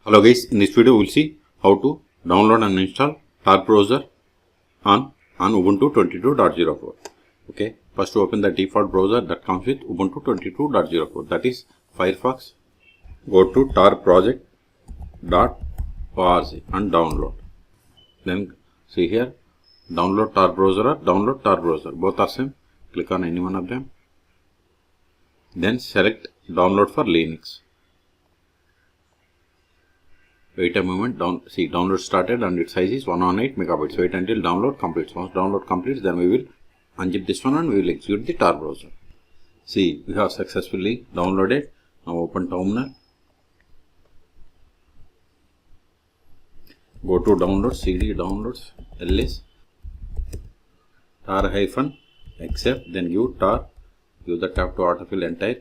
Hello guys, in this video we will see how to download and install Tor Browser on Ubuntu 22.04. Okay, first open the default browser that comes with Ubuntu 22.04, that is Firefox. Go to torproject.org and download. Then see here, download Tor Browser or download Tor Browser, both are same. Click on any one of them. Then select download for Linux. Wait a moment, download started and its size is 118 megabytes. Wait until download completes. Once download completes, then we will unzip this one and we will execute the Tor browser. See, we have successfully downloaded. Now open terminal. Go to downloads, CD downloads, ls, tar-except, then give tar, give the tab to autofill entire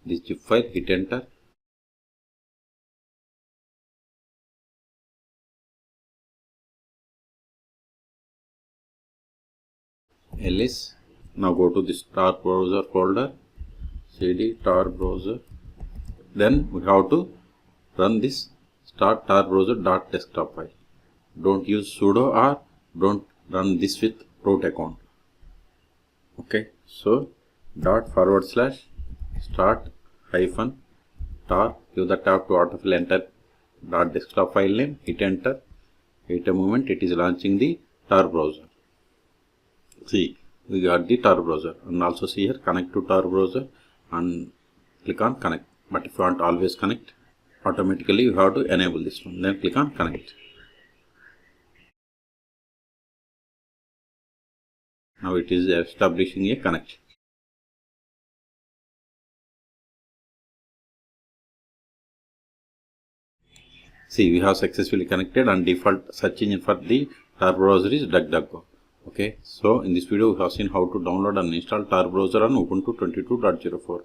this zip file, hit enter. ls. Now go to this Tor Browser folder, cd Tor Browser. Then we have to run this start Tor Browser.desktop file. Don't use sudo or don't run this with root account. Okay, so /start -tar, give the tab to autofill enter .desktop file name, hit enter. Wait a moment, it is launching the Tor browser. See, we got the Tor browser, and also see here connect to Tor browser and click on connect. But if you want to always connect, automatically you have to enable this one. Then click on connect. Now it is establishing a connection. See, we have successfully connected and default search engine for the Tor browser is DuckDuckGo. Okay, so in this video we have seen how to download and install Tor browser on Ubuntu 22.04.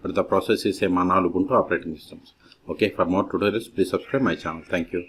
But the process is same on all Ubuntu operating systems. Okay, for more tutorials please subscribe my channel. Thank you.